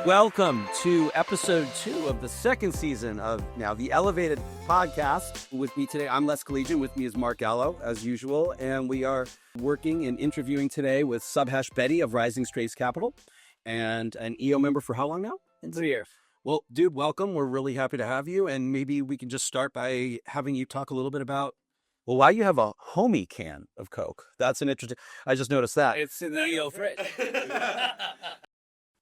Welcome to episode 2 of the second season of Now the Elevated podcast. With me today, I'm Les Collegian. With me is Mark Gallo, as usual. And we are working and interviewing today with Sabhash Bedi of Rising Straits Capital and an EO member for how long now? 3 years. Well, dude, welcome. We're really happy to have you. And maybe we can just start by having you talk a little bit about, well, why you have a homie can of Coke. That's an interesting, I just noticed that. It's in the EO fridge.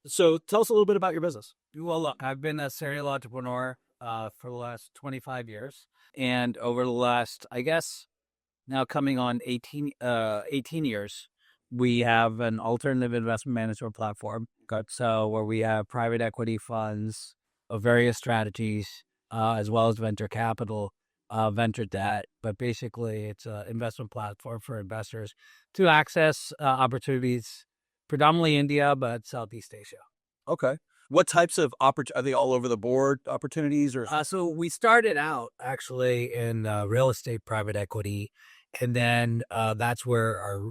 So tell us a little bit about your business. Well, look, I've been a serial entrepreneur for the last 25 years. And over the last, I guess, now coming on 18 years, we have an alternative investment management platform. So where we have private equity funds of various strategies, as well as venture capital, venture debt. But basically, it's an investment platform for investors to access opportunities, predominantly India, but Southeast Asia. Okay. What types of are they all over the board opportunities or? So we started out actually in real estate private equity, and then that's where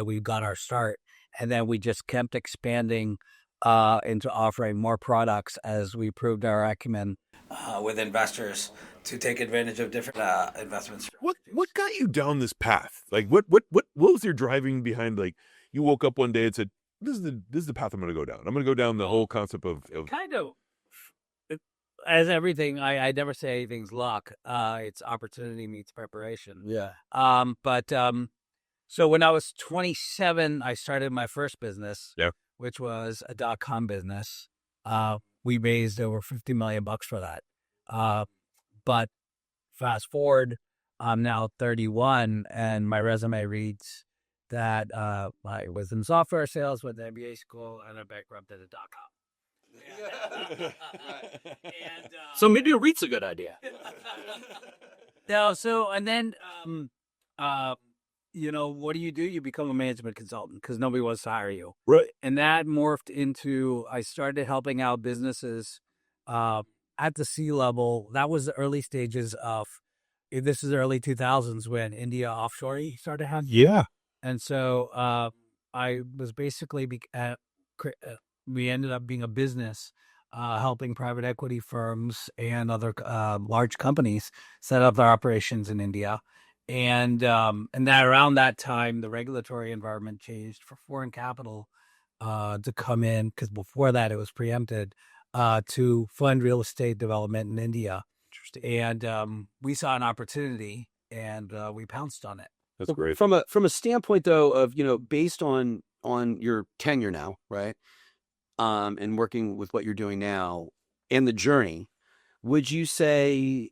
we got our start, and then we just kept expanding into offering more products as we proved our acumen with investors to take advantage of different investments. What got you down this path? Like what was your driving behind? Like you woke up one day and said, "This is the path I'm going to go down. I'm going to go down the whole concept of." Kind of, as everything, I never say anything's luck. It's opportunity meets preparation. Yeah. So when I was 27, I started my first business. Yeah. Which was a .com business. We raised over $50 million for that. But fast forward, I'm now 31, and my resume reads that I was in software sales, went to MBA school, and I bankrupted a .com. So maybe a REIT's a good idea. No, so, and then, what do? You become a management consultant because nobody wants to hire you. Right. And that morphed into, I started helping out businesses at the C-level. That was the early stages of, this is the early 2000s when India offshoring started happening. Yeah. And so I was basically, we ended up being a business helping private equity firms and other large companies set up their operations in India. And that around that time, the regulatory environment changed for foreign capital to come in, because before that it was preempted, to fund real estate development in India. Interesting. And we saw an opportunity, and we pounced on it. That's great. From a standpoint, though, of based on your tenure now, right, and working with what you're doing now and the journey, would you say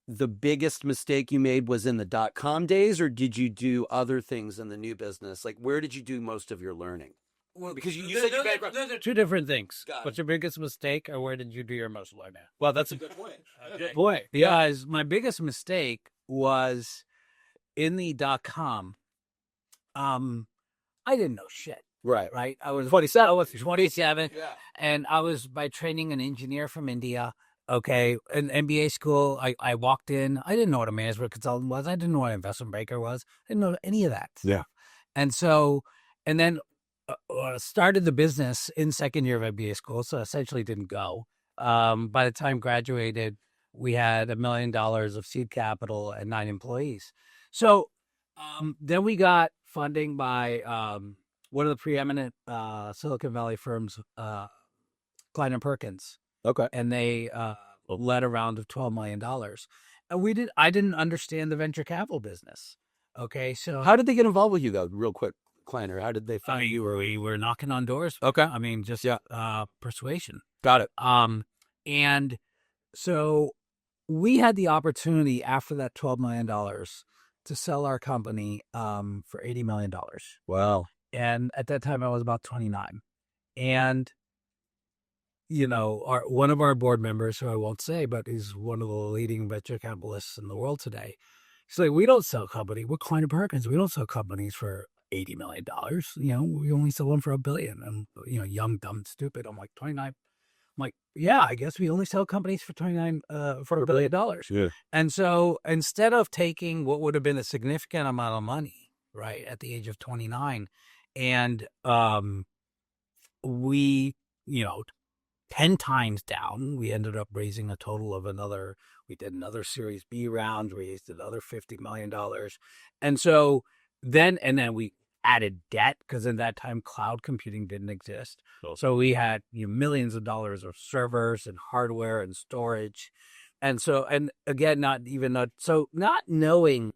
the biggest mistake you made was in the .com days, or did you do other things in the new business? Like, where did you do most of your learning? Well, because you said you bankrupted. Those are two different things. Got it. What's your biggest mistake, or where did you do your most learning? Well, that's a good point. Good point. Yeah, my biggest mistake was in the .com. I didn't know shit. Right. I was 27. I was 27, Yeah. and I was by training an engineer from India. Okay, in MBA school, I walked in. I didn't know what a management consultant was. I didn't know what an investment banker was. I didn't know any of that. Yeah. And then started the business in second year of MBA school, so essentially didn't go. By the time graduated, we had $1 million of seed capital and 9 employees. So then we got funding by one of the preeminent Silicon Valley firms, Klein & Perkins. Okay. And they led a round of $12 million. And I didn't understand the venture capital business. Okay, so How did they get involved with you, though? Real quick, Kleiner. How did they find you? we were knocking on doors. Okay. I mean, just persuasion. Got it. And so we had the opportunity after that $12 million to sell our company for $80 million. Wow. And at that time, I was about 29. And one of our board members, who I won't say, but he's one of the leading venture capitalists in the world today. He's like, we don't sell company. We're Klein & Perkins. We don't sell companies for $80 million. We only sell them for $1 billion. And, young, dumb, stupid. I'm like 29. I'm like, yeah, I guess we only sell companies for for $1 billion. Yeah. And so instead of taking what would have been a significant amount of money, right, at the age of 29, and we, 10 times down. We ended up raising a total of we did another Series B round, raised another $50 million. And so then we added debt because in that time, cloud computing didn't exist. So we had millions of dollars of servers and hardware and storage. And so, and again, not knowing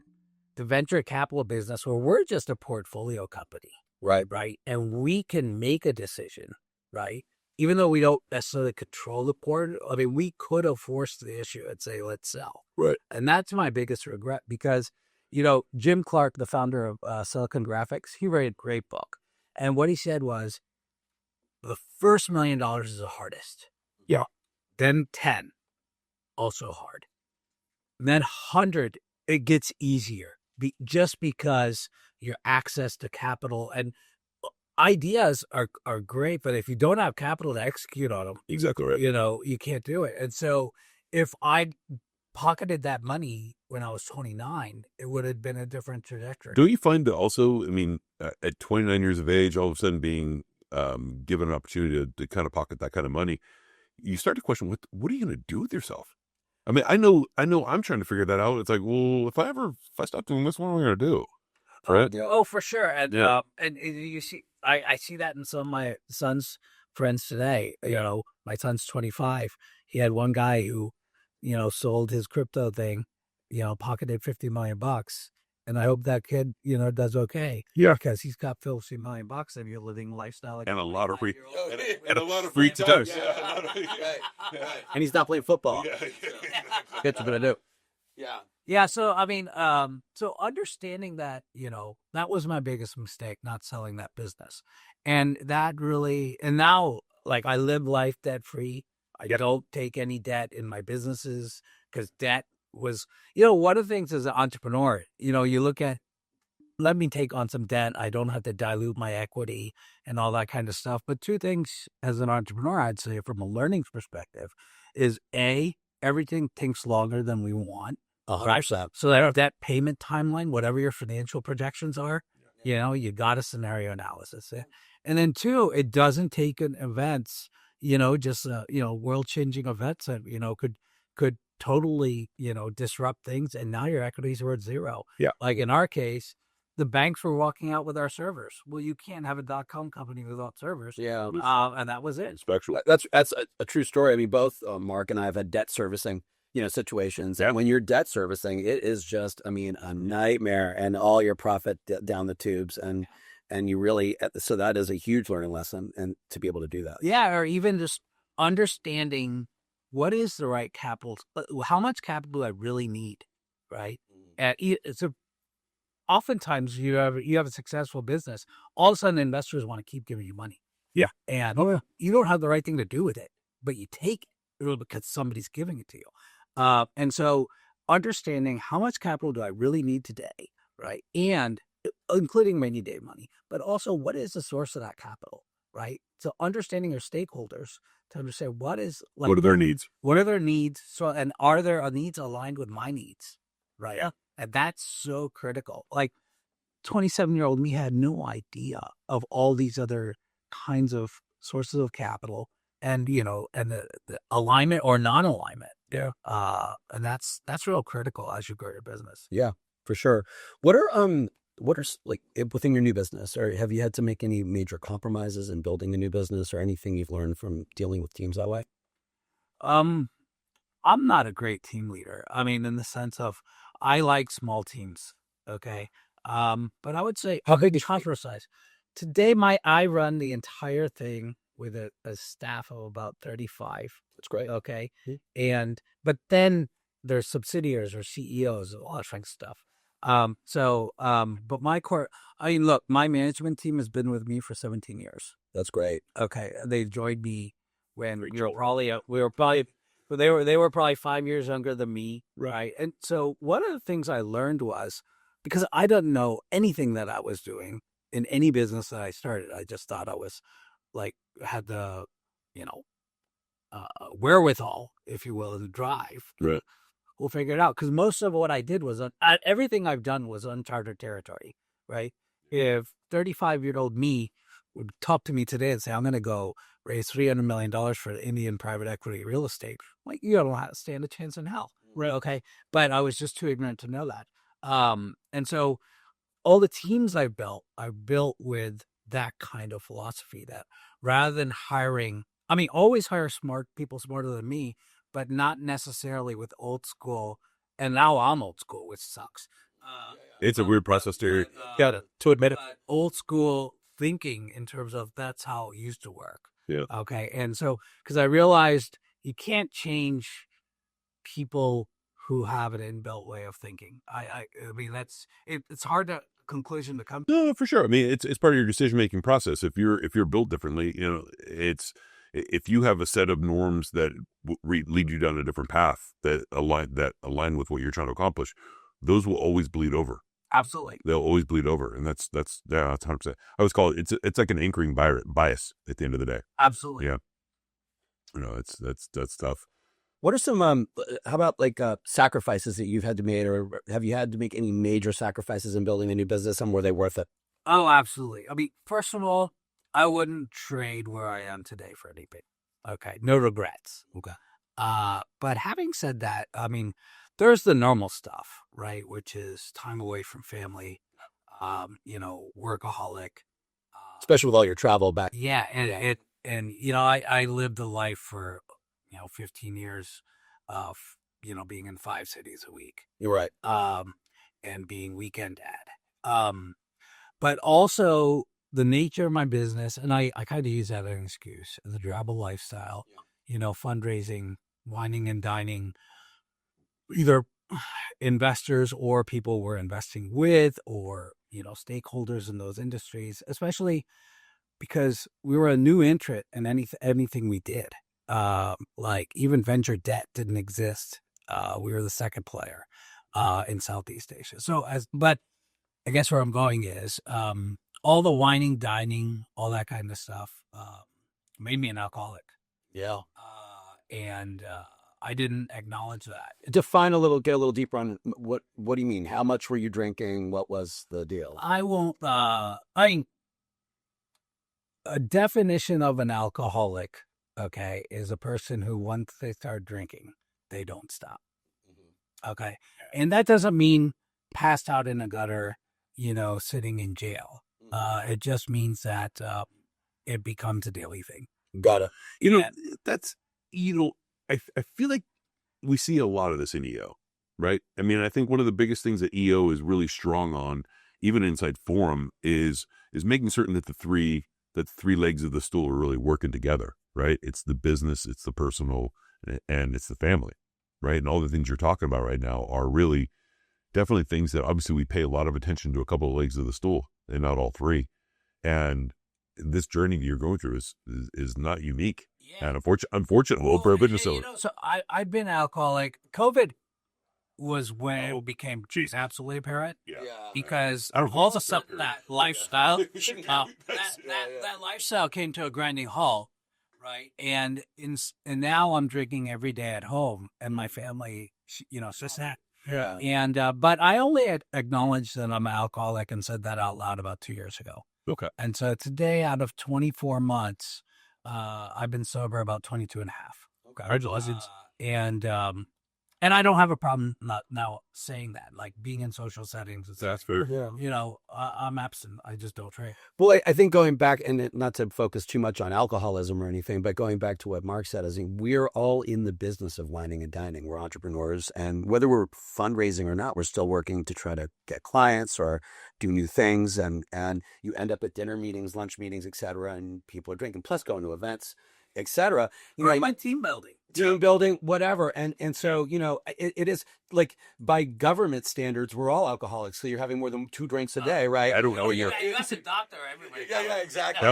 the venture capital business where we're just a portfolio company. Right. And we can make a decision, right? Even though we don't necessarily control the port, I mean, we could have forced the issue and say, let's sell. Right. And that's my biggest regret because, Jim Clark, the founder of Silicon Graphics, he wrote a great book. And what he said was, the first $1 million is the hardest. Yeah. Then 10, also hard. And then 100, it gets easier just because your access to capital and ideas are great, but if you don't have capital to execute on them, Exactly right. You can't do it. And so if I pocketed that money when I was 29, it would have been a different trajectory. Don't you find that also, I mean, at 29 years of age, all of a sudden being given an opportunity to kind of pocket that kind of money, you start to question, what are you going to do with yourself? I mean, I know I'm trying to figure that out. It's like, well, if I stop doing this, what am I going to do? Right? Oh, for sure. And Yeah. and you see, I see that in some of my son's friends today. My son's 25. He had one guy who, sold his crypto thing, pocketed $50 million. And I hope that kid, does okay. Yeah. Because he's got $50 million and you're living a lifestyle like And a lot of free, and a lot of free time. And he's not playing football. Yeah. That's what I'm gonna do. Yeah. Yeah. So, I mean, so understanding that, that was my biggest mistake, not selling that business. And that really, and now, like, I live life debt free. I don't take any debt in my businesses because debt was, one of the things as an entrepreneur, you look at, let me take on some debt. I don't have to dilute my equity and all that kind of stuff. But two things as an entrepreneur, I'd say from a learning perspective is everything takes longer than we want. 100%. So that payment timeline, whatever your financial projections are, you got a scenario analysis. And then two, it doesn't take an events, just, world-changing events that, could totally, disrupt things. And now your equities are at zero. Yeah. Like in our case, the banks were walking out with our servers. Well, you can't have a .com company without servers. Yeah. And that was it. Special. That's a true story. I mean, both Mark and I have had debt servicing, situations. Yeah. And when you're debt servicing, it is just, a nightmare and all your profit down the tubes. And you really, so that is a huge learning lesson and to be able to do that. Yeah. Or even just understanding what is the right capital, how much capital do I really need, right? And so oftentimes you have a successful business, all of a sudden investors want to keep giving you money. Yeah. And you don't have the right thing to do with it, but you take it because somebody's giving it to you. And so understanding how much capital do I really need today, right? And including rainy day money, but also what is the source of that capital, right? So understanding your stakeholders to understand what are their needs? What are their needs? So, and are their needs aligned with my needs, right? Yeah. And that's so critical. Like 27-year-old me had no idea of all these other kinds of sources of capital and, and the alignment or non-alignment. Yeah. And that's real critical as you grow your business. Yeah, for sure. What are like within your new business, or have you had to make any major compromises in building a new business or anything you've learned from dealing with teams that way? I'm not a great team leader. I mean, in the sense of I like small teams. Okay. But I would say How big is conference size. Today, I run the entire thing with a staff of about 35. That's great. Okay. But then there's subsidiaries or CEOs, a lot of fun stuff. But my core, look, my management team has been with me for 17 years. That's great. Okay. They joined me when they were probably 5 years younger than me. Right. And so one of the things I learned was, because I didn't know anything that I was doing in any business that I started, I just thought I was had the, wherewithal, if you will, and the drive. Right. We'll figure it out. Because most of what I did was, everything I've done was uncharted territory, right? If 35-year-old me would talk to me today and say, I'm going to go raised $300 million for Indian private equity real estate. Like, you don't stand a chance in hell. Right. Okay. But I was just too ignorant to know that. And so all the teams I built with that kind of philosophy, that rather than hiring, I mean, always hire smart people smarter than me, but not necessarily with old school. And now I'm old school, which sucks. It's a weird process to admit it. Old school thinking in terms of that's how it used to work. Yeah. Okay. And so, because I realized you can't change people who have an inbuilt way of thinking. I mean, it's hard to conclusion to come to. No, for sure. I mean, it's part of your decision making process. If you're built differently, it's if you have a set of norms that lead you down a different path that align with what you're trying to accomplish, those will always bleed over. Absolutely, they'll always bleed over, and that's 100%. I always call it's like an anchoring bias at the end of the day. Absolutely, yeah. That's tough. What are some how about like sacrifices that you've had to make, or have you had to make any major sacrifices in building a new business, and were they worth it? Oh, absolutely. I mean, first of all, I wouldn't trade where I am today for anything. Okay, no regrets. Okay. But having said that, I mean, there's the normal stuff, right? Which is time away from family, workaholic. Especially with all your travel back. Yeah, and I lived a life for 15 years of, being in 5 cities a week. You're right. And being weekend dad. But also the nature of my business, and I kind of use that as an excuse, the travel lifestyle, fundraising, wining and dining, either investors or people we're investing with, or, stakeholders in those industries, especially because we were a new entrant in anything we did. Like even venture debt didn't exist. We were the second player in Southeast Asia. But I guess where I'm going is all the wining, dining, all that kind of stuff made me an alcoholic. Yeah. And I didn't acknowledge that. Get a little deeper on what do you mean? How much were you drinking? What was the deal? I won't. A definition of an alcoholic, okay, is a person who once they start drinking, they don't stop. Mm-hmm. Okay. And that doesn't mean passed out in a gutter, sitting in jail. It just means that it becomes a daily thing. Gotta. I feel like we see a lot of this in EO, right? I mean, I think one of the biggest things that EO is really strong on, even inside Forum, is making certain that the three legs of the stool are really working together, right? It's the business, it's the personal, and it's the family, right? And all the things you're talking about right now are really definitely things that obviously we pay a lot of attention to a couple of legs of the stool and not all three. And this journey you're going through is not unique. Yeah. And unfortunately, for a business owner. So I've been alcoholic. COVID was when it became absolutely apparent. Yeah. Because all of a sudden that lifestyle, that lifestyle came to a grinding halt, right? And now I'm drinking every day at home, and my family, it's just that. Yeah. And but I only acknowledged that I'm an alcoholic and said that out loud about 2 years ago. Okay. And so today, out of 24 months, I've been sober about 22 and a half. Okay. Congratulations. And I don't have a problem not now saying that, like being in social settings. That's fair. Yeah. I'm absent. I just don't drink. Well, I think going back, and not to focus too much on alcoholism or anything, but going back to what Mark said, is we're all in the business of wining and dining. We're entrepreneurs, and whether we're fundraising or not, we're still working to try to get clients or do new things. And you end up at dinner meetings, lunch meetings, et cetera, and people are drinking, plus going to events, et cetera. My team building, whatever. And so, it is like by government standards, we're all alcoholics. So you're having more than 2 drinks a day, right? I don't know. You ask a doctor, everybody. Yeah, exactly. I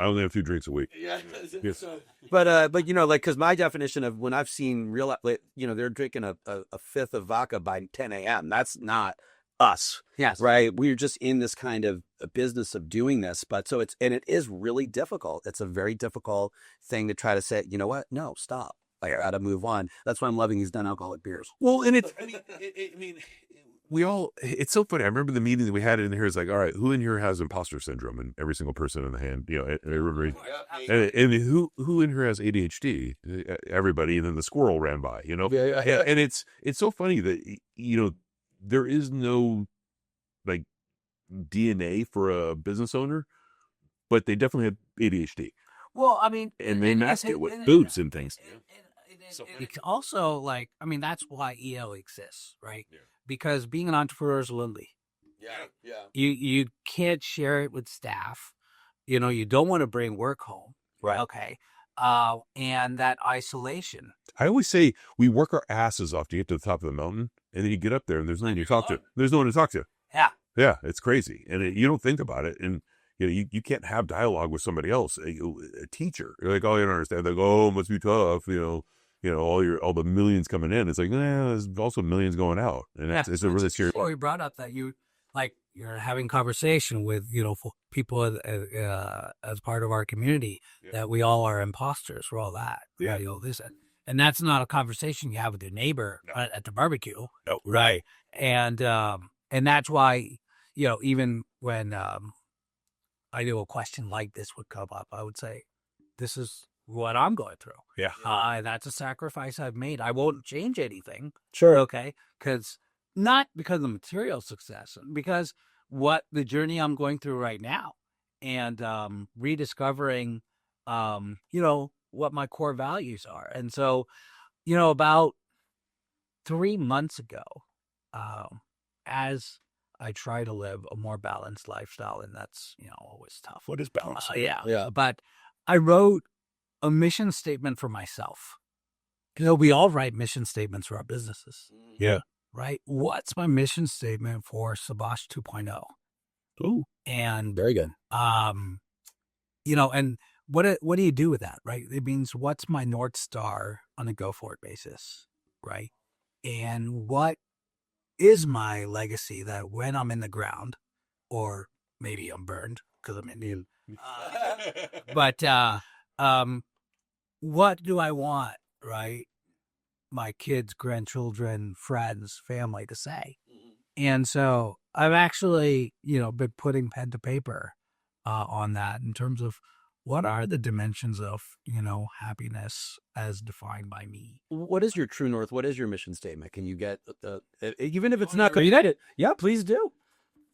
only have 2 drinks a week. Yeah. Yes. But because my definition of when I've seen real, they're drinking a fifth of vodka by 10 a.m. That's not us. Yes. Right. We're just in this kind of a business of doing this. But so it is really difficult. It's a very difficult thing to try to say, you know what? No, stop. Like, I got to move on. That's why I'm loving these non-alcoholic beers. Well, and we all, it's so funny. I remember the meeting that we had in here. It's like, all right, who in here has imposter syndrome? And every single person in the hand, everybody. And who in here has ADHD? Everybody. And then the squirrel ran by, And it's so funny that, there is no like DNA for a business owner, but they definitely have ADHD. Well, I mean, and they mask it with foods and things. It's also like, I mean, that's why EL exists, right? Yeah. Because being an entrepreneur is lonely. Yeah. You can't share it with staff. You don't want to bring work home. Right. Okay. And that isolation. I always say we work our asses off to get to the top of the mountain, and then you get up there and there's no one to talk to. There's no one to talk to. Yeah. Yeah, it's crazy. And you don't think about it. And you can't have dialogue with somebody else, a teacher. You're like, oh, you don't understand. They go, oh, it must be tough, all the millions coming in. It's like, there's also millions going out, and it's a really serious. Well, you brought up that you're having conversation with people as part of our community that we all are imposters for all that. Yeah, and that's not a conversation you have with your neighbor at the barbecue. No, right. And that's why even when I knew a question like this would come up, I would say, "This is what I'm going through. Yeah. That's a sacrifice I've made. I won't change anything. Sure. Okay. Not because of material success, because what the journey I'm going through right now and rediscovering, what my core values are. And so, about 3 months ago, as I try to live a more balanced lifestyle, and that's, always tough. What is balance? Yeah. But I wrote a mission statement for myself. We all write mission statements for our businesses. Yeah. Right? What's my mission statement for Sabhash 2.0? Ooh. And very good. And what do you do with that, right? It means what's my North Star on a go for it basis, right? And what is my legacy that when I'm in the ground, or maybe I'm burned because I'm Indian, but what do I want, right? My kids, grandchildren, friends, family to say. And so I've actually, been putting pen to paper on that in terms of what are the dimensions of, happiness as defined by me. What is your true north? What is your mission statement? Can you get, even if it's not United? Yeah, please do.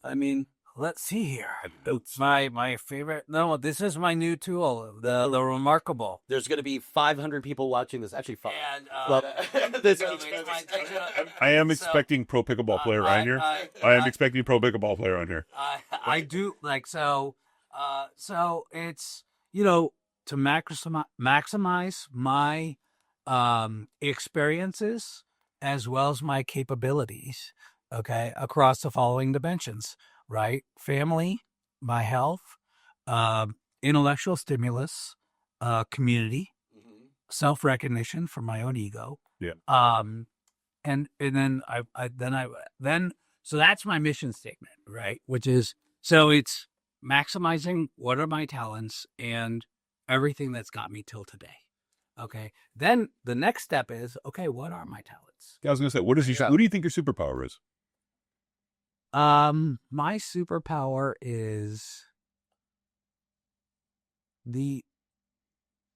I mean, let's see here. It's my favorite. No, this is my new tool, the Remarkable. There's going to be 500 people watching this. Actually, 5. I am expecting pro pickleball player on here. I am expecting pro pickleball player on here. I do so. So it's to maximize my experiences as well as my capabilities. Okay, across the following dimensions. Right? Family, my health, intellectual stimulus, community, self-recognition for my own ego. Yeah. And then so that's my mission statement, right? Which is, so it's maximizing what are my talents and everything that's got me till today. Okay. Then the next step is, okay, what are my talents? Yeah, I was going to say, what do you think your superpower is? My superpower is the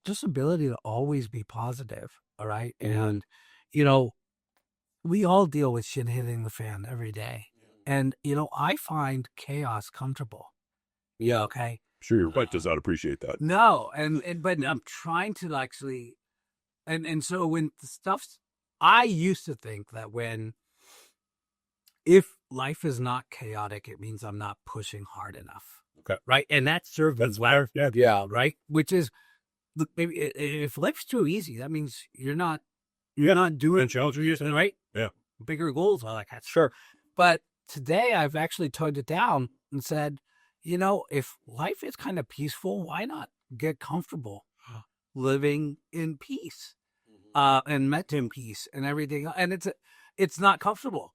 just ability to always be positive. All right. And, we all deal with shit hitting the fan every day. And, I find chaos comfortable. Yeah. Okay. Sure. Your wife does not appreciate that. No. But I'm trying to actually, and so when the stuff's, I used to think that if life is not chaotic, it means I'm not pushing hard enough. Okay. Right. And that serves as well. Yeah. Right. Which is, look, maybe if life's too easy, that means you're not doing challenges, right? Yeah. Bigger goals. I like that. Sure. But today I've actually toned it down and said, if life is kind of peaceful, why not get comfortable living in peace, and met in peace and everything. And it's not comfortable.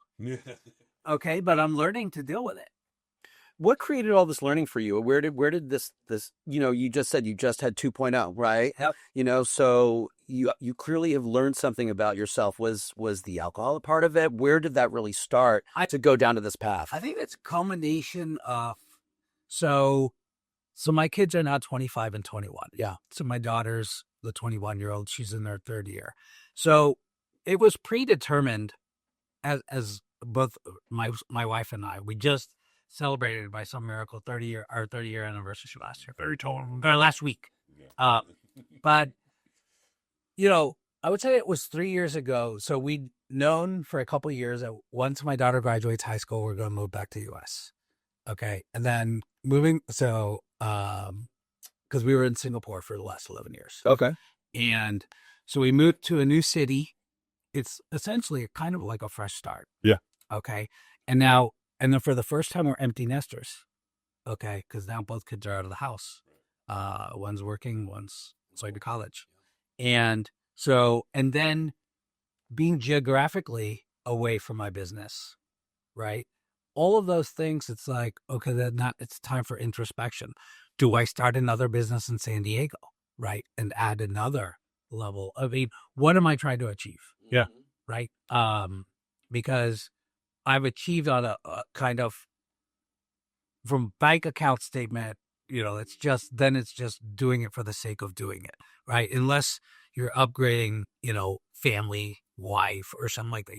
Okay, but I'm learning to deal with it. What created all this learning for you? Where did this you just said you just had 2.0, right? Yep. So you clearly have learned something about yourself. Was the alcohol a part of it? Where did that really start to go down to this path? I think it's a culmination of so my kids are now 25 and 21. Yeah. So my daughter's the 21-year-old. She's in her third year. So it was predetermined as both my wife and I. We just celebrated by some miracle our 30-year anniversary last year. Or last week. But I would say it was 3 years ago. So we'd known for a couple of years that once my daughter graduates high school, we're going to move back to the U.S. Okay. And then because we were in Singapore for the last 11 years. Okay. And so we moved to a new city. It's essentially kind of like a fresh start. Yeah. Okay. And then for the first time, we're empty nesters. Okay. Because now both kids are out of the house. One's working, one's going to college. And then being geographically away from my business, right? All of those things, it's like, okay, it's time for introspection. Do I start another business in San Diego, right? And add another level? I mean, what am I trying to achieve? Yeah. Right? Because I've achieved on a kind of from bank account statement, it's just doing it for the sake of doing it, right? Unless you're upgrading, family, wife, or something like that,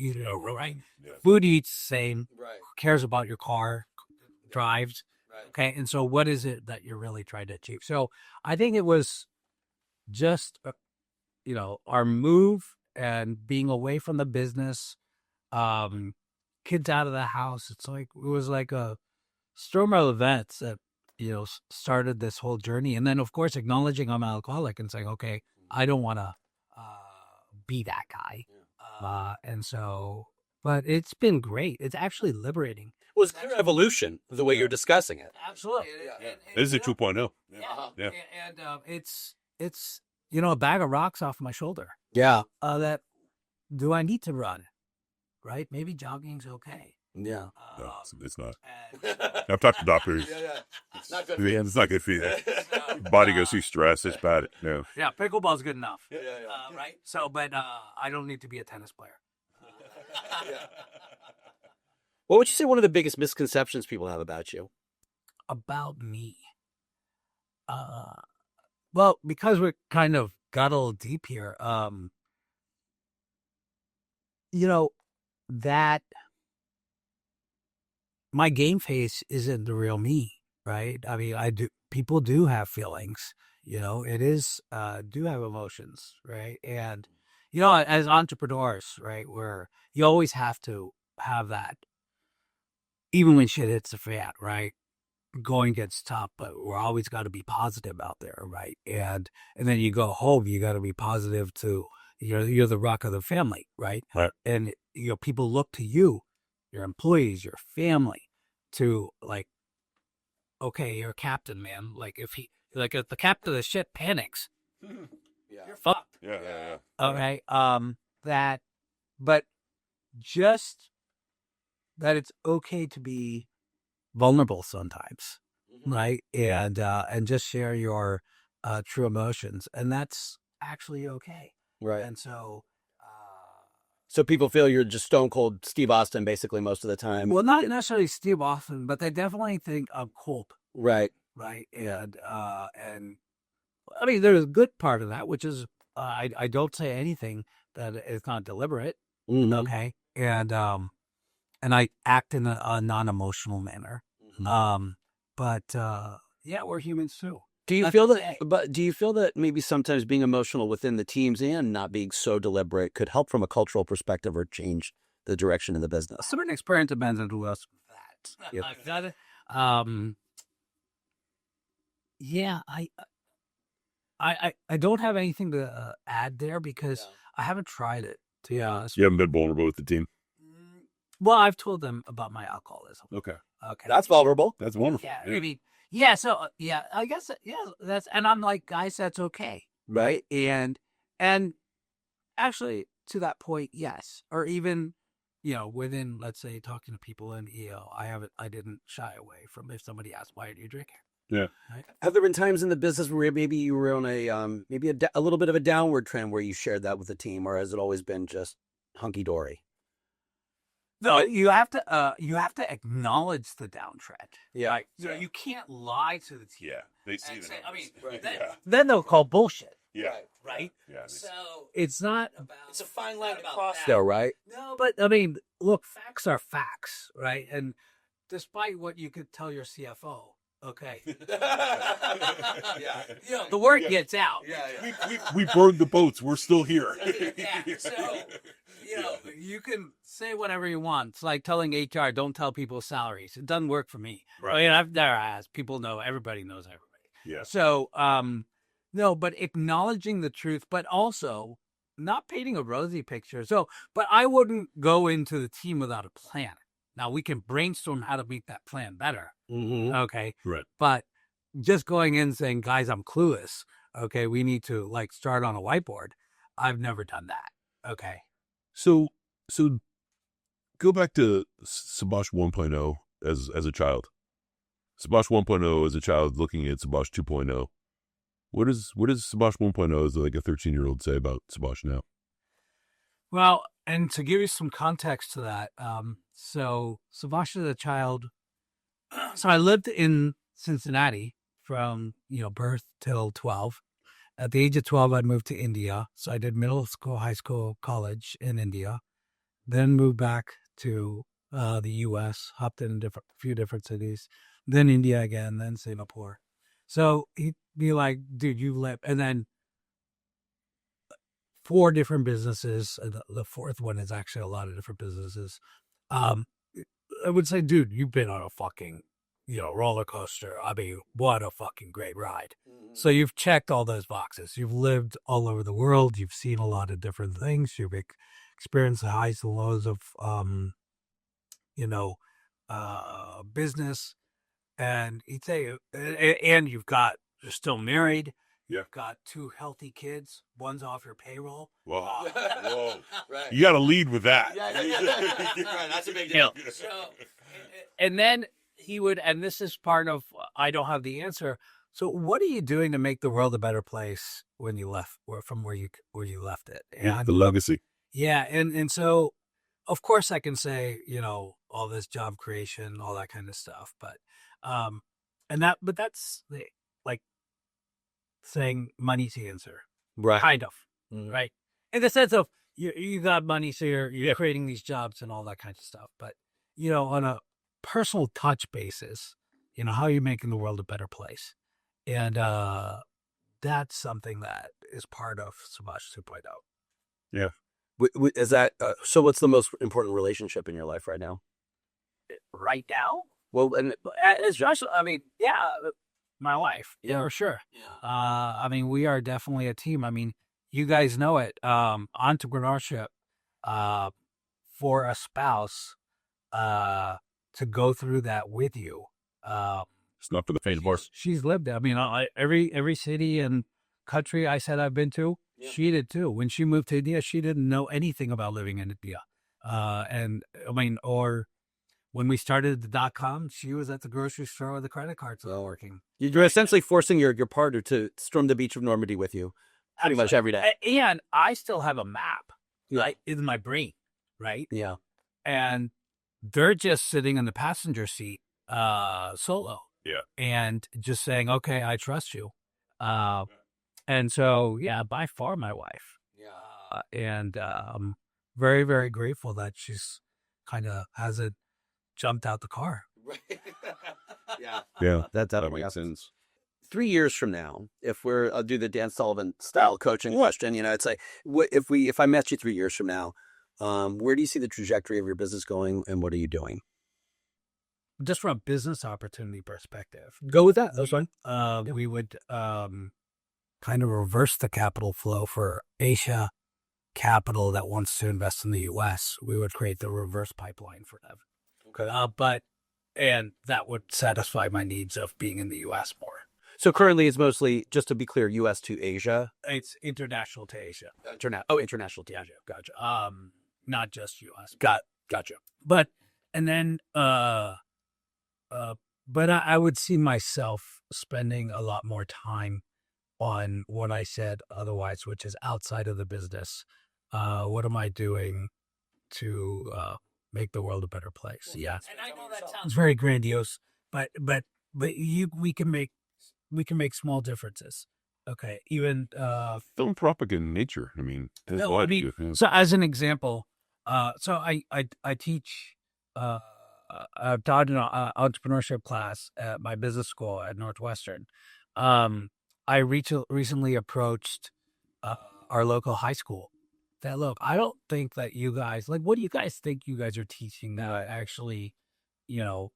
right? Yeah. Food you eat's the same. Right. Who cares about your car, drives? Right. Okay. And so what is it that you're really trying to achieve? So I think it was just, our move and being away from the business, kids out of the house. It was like a storm of events that, started this whole journey. And then, of course, acknowledging I'm an alcoholic and saying, okay, I don't want to be that guy. But it's been great. It's actually liberating. It was an evolution the way you're discussing it. Absolutely. It is a 2.0. Yeah. And it's a bag of rocks off my shoulder. Yeah. That do I need to run? Right? Maybe jogging's okay. Yeah. No, it's not. I've talked to doctors. It's not good. Yeah, it's not good for you. Body goes through stress. It's bad. No. Yeah, pickleball's good enough. Yeah. Right? So, but I don't need to be a tennis player. What would you say one of the biggest misconceptions people have about you? About me? Well, because we're kind of got a little deep here, that my game face isn't the real me, right? I mean, people do have feelings, it is, do have emotions, right? And, as entrepreneurs, right, you always have to have that, even when shit hits the fan, right? Going gets tough, but we're always got to be positive out there, right? And then you go home, you got to be positive too. You're the rock of the family, right? Right. And people look to you, your employees, your family, to like, okay, you're a captain, man. If the captain of the ship panics, you're fucked. Yeah. Okay. But just that it's okay to be vulnerable sometimes, right? And just share your true emotions, and that's actually okay. Right. And so people feel you're just stone cold Steve Austin basically most of the time. well, not necessarily Steve Austin, but they definitely think I'm cold, Right. right? And I mean, there's a good part of that, which is I don't say anything that is not deliberate, Mhm. okay? And I act in a non-emotional manner. But yeah, we're humans too. Do you feel that? But do you feel that maybe sometimes being emotional within the teams and not being so deliberate could help from a cultural perspective or change the direction of the business? Certain experience depends on who else that. Yep. Yeah, I don't have anything to add there because I haven't tried it, to be honest. You haven't been vulnerable with the team. Well, I've told them about my alcoholism. Okay. That's vulnerable. That's wonderful. Yeah, I mean, yeah. So yeah, I guess and I'm like, guys, that's okay, Right. and actually to that point, yes, or even within, let's say, talking to people in I didn't shy away from if somebody asked, why are you drinking? Yeah. Have there been times in the business where maybe you were on a little bit of a downward trend where you shared that with the team, or has it always been just hunky dory? No, you have to acknowledge the downtrend. Yeah. Right? So you can't lie to the team. Yeah. They see And the say, I mean, numbers. then they'll call bullshit. Yeah. Right? Yeah. So it's not about. It's a fine line to about cross, that. though, right? No, but I mean, look, facts are facts, right? And despite what you could tell your CFO, okay, Yeah. the word gets out. We burned the boats. We're still here. Yeah. So, you can say whatever you want. It's like telling HR, don't tell people salaries. It doesn't work for me. Right. I mean, I've never asked. People know. Everybody knows everybody. Yeah. So, no, but acknowledging the truth, but also not painting a rosy picture. So, but I wouldn't go into the team without a plan. Now we can brainstorm how to make that plan better. Mm-hmm. Okay. Right. But just going in saying, guys, I'm clueless. Okay. We need to start on a whiteboard. I've never done that. Okay. So go back to Sabhash 1.0 as a child. Sabhash 1.0 as a child looking at Sabhash 2.0. What does Sabhash 1.0 as like a 13-year-old say about Sabhash now? Well, and to give you some context to that, so Subhash as a child, so I lived in Cincinnati from, birth till 12. At the age of 12, I moved to India. So I did middle school, high school, college in India, then moved back to the U.S., hopped in a few different cities, then India again, then Singapore. So he'd be like, dude, you live, and then 4 different businesses. The fourth one is actually a lot of different businesses. I would say, dude, you've been on a fucking, roller coaster. I mean, what a fucking great ride. Mm-hmm. So you've checked all those boxes. You've lived all over the world. You've seen a lot of different things. You've experienced the highs and lows of, business. And he'd say, and you're still married. Yeah. You've got 2 healthy kids. One's off your payroll. Whoa. Whoa. Right. You got to lead with that. Yeah. Right, that's a big deal. So, and then he would, and this is part of, I don't have the answer. So what are you doing to make the world a better place when you left, or from where you left it? And, the legacy. Yeah. And so, of course I can say, all this job creation, all that kind of stuff, but that's like saying money's the answer. Right. Kind of. Mm-hmm. Right. In the sense of you got money, so you're creating these jobs and all that kind of stuff. But, on a personal touch basis, how are you making the world a better place? And that's something that is part of Sabhash 2.0. Yeah. Is that so? What's the most important relationship in your life right now? Right now? Well, and As Josh, I mean, yeah, my wife, Yeah. for sure. Yeah. I mean, we are definitely a team. I mean, you guys know it. Entrepreneurship for a spouse to go through that with you. It's not for the faint of heart. She's lived it. I mean, every city and country I said I've been to, Yeah. she did too. When she moved to India, she didn't know anything about living in India. And I mean, or when we started the .com, she was at the grocery store with the credit cards not working. You're essentially forcing your partner to storm the beach of Normandy with you pretty much every day. And I still have a map, Yeah. right, in my brain, right? Yeah. And they're just sitting in the passenger seat, solo. Yeah. And just saying, okay, I trust you. And so, yeah, by far my wife. Yeah. And I'm very, very grateful that she's kind of hasn't jumped out the car. Right. Yeah. Yeah. That makes sense. 3 years from now, if I'll do the Dan Sullivan style coaching question, it's like, if I met you 3 years from now, where do you see the trajectory of your business going, and what are you doing? Just from a business opportunity perspective, Go with that. That's fine. we would kind of reverse the capital flow for Asia capital that wants to invest in the U.S. We would create the reverse pipeline for them. Okay. And that would satisfy my needs of being in the U.S. more. So currently it's mostly, just to be clear, U.S. to Asia. It's international to Asia. International to Asia. Gotcha. Not just U.S. Gotcha. But I would see myself spending a lot more time on what I said otherwise, which is outside of the business. What am I doing to make the world a better place? Yeah, and I know that sounds very grandiose, but we can make small differences. Okay, even Philanthropic in nature. I mean, there's a no, lot I of mean, you. so as an example, so I teach. I've taught an entrepreneurship class at my business school at Northwestern. I recently approached our local high school. That look, I don't think that you guys like. What do you guys think you guys are teaching that actually, you know?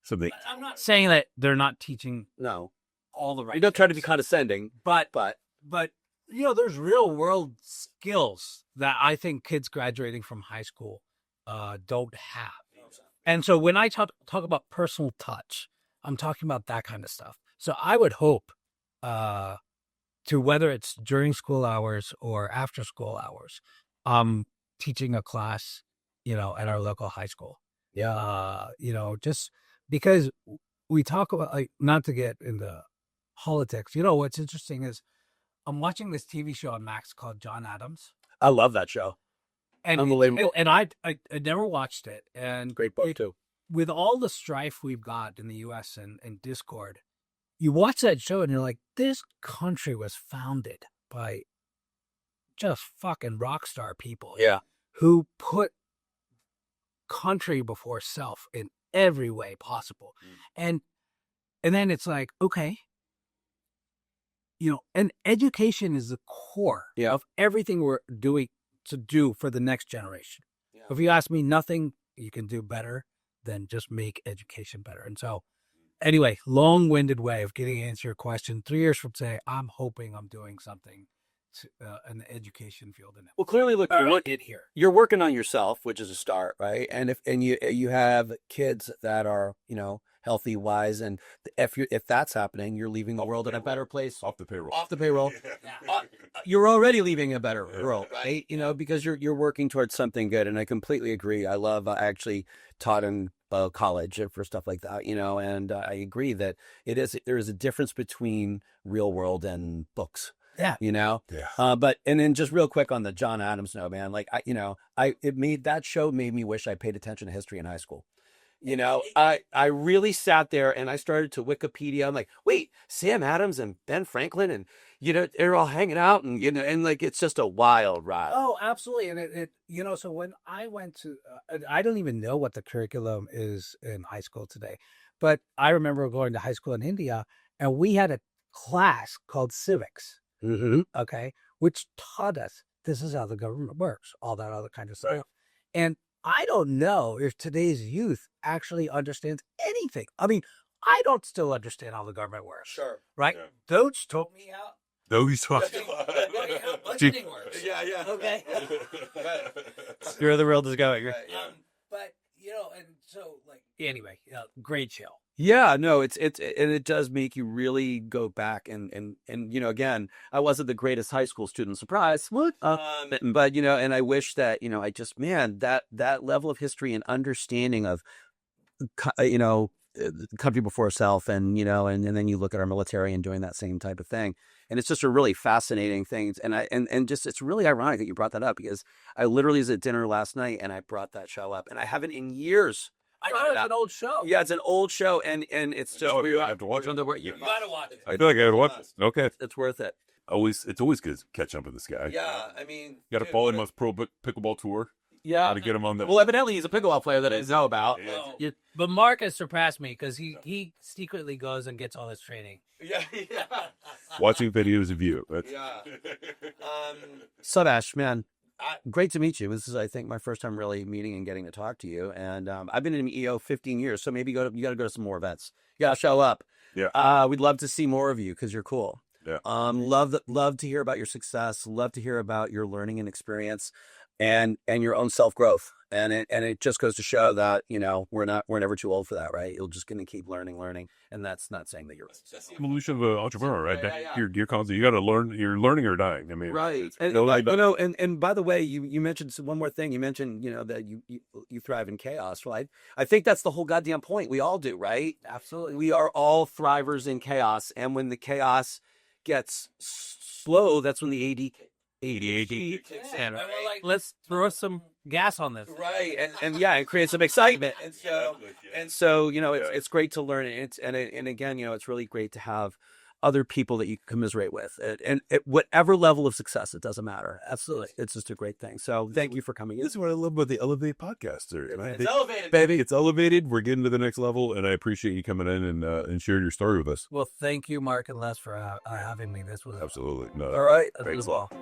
Something. I'm not saying that they're not teaching No, all the right. you don't try to be things. condescending, but but there's real world skills that I think kids graduating from high school don't have. And so when I talk about personal touch, I'm talking about that kind of stuff. So I would hope to, whether it's during school hours or after school hours, teaching a class, at our local high school. Yeah. Just because we talk about, like, not to get into politics, what's interesting is I'm watching this TV show on Max called John Adams. I love that show. And Unbelievable. And I never watched it. And Great book too. With all the strife we've got in the U.S. and discord, you watch that show and you're like, this country was founded by just fucking rock star people. Yeah. Who put country before self in every way possible. And then it's like, okay, and education is the core of everything we're doing to do for the next generation. Yeah. If you ask me, nothing you can do better than just make education better. And so, anyway, long-winded way of getting to answer your question. 3 years from today, I'm hoping I'm doing something in the education field. Well, clearly, look, you're working on yourself, which is a start, right? And if you have kids that are healthy, wise, and if that's happening, you're leaving the world in a better place. Off the payroll. Off the payroll. You're already leaving a better world, right? Because you're working towards something good, and I completely agree. I love. I actually taught in college for stuff like that, and I agree that there is a difference between real world and books. Yeah. But then just real quick on the John Adams note, man, like that show made me wish I paid attention to history in high school. I really sat there and I started to Wikipedia. I'm like, wait, Sam Adams and Ben Franklin, and they're all hanging out, and and like it's just a wild ride. Oh, absolutely. And it so when I went to, I don't even know what the curriculum is in high school today, but I remember going to high school in India, and we had a class called civics. Mm-hmm. Okay, which taught us this is how the government works, all that other kind of stuff. Right. And I don't know if today's youth actually understands anything. I mean, I don't still understand how the government works. Sure. Right? Yeah. Those taught me how. Those taught how budgeting works. Yeah. Okay. Where the world is going. Right. But and so anyway, great show. Yeah, no, and it does make you really go back and again, I wasn't the greatest high school student, surprise. What? But and I wish that I just that level of history and understanding of country before self, and and then you look at our military and doing that same type of thing, and it's just a really fascinating thing, and just it's really ironic that you brought that up, because I literally was at dinner last night and I brought that show up, and I haven't in years. I know it's an old show. Yeah, it's an old show, and it's just we have to watch it. You gotta watch it. I feel like I gotta watch it. Okay, it's worth it. It's always good to catch up with this guy. Yeah, I mean, you got to follow him on his pro pickleball tour. Yeah, how to get him on the. Well, evidently he's a pickleball player that I know about. Yeah. But Mark has surpassed me because he secretly goes and gets all his training. Yeah. Watching videos of you. Yeah. Sabhash, man. Great to meet you. This is, I think, my first time really meeting and getting to talk to you. And I've been in EO 15 years, so maybe you got to go to some more events. You got to show up. Yeah. We'd love to see more of you because you're cool. Yeah. Love to hear about your success. Love to hear about your learning and experience. and your own self growth. And it just goes to show that, we're never too old for that, right? You're just going to keep learning. And that's not saying that you're That's the evolution of an entrepreneur, right? Yeah. You're constantly, you got to learn, you're learning or dying. I mean, right. And, and by the way, you mentioned one more thing. You mentioned, that you thrive in chaos. Well, I think that's the whole goddamn point. We all do, right? Absolutely. We are all thrivers in chaos. And when the chaos gets slow, that's when the ADHD kicks in. And we're like, let's throw some gas on this. Right. And create some excitement. And so, it's great to learn. And again, it's really great to have other people that you commiserate with, and at whatever level of success, it doesn't matter. Absolutely. It's just a great thing. So thank you for coming in. This is what I love about the Elevate podcast. It's elevated, baby. It's elevated. We're getting to the next level, and I appreciate you coming in and sharing your story with us. Well, thank you, Mark and Les, for having me. This was Absolutely. No, all right. thanks a lot.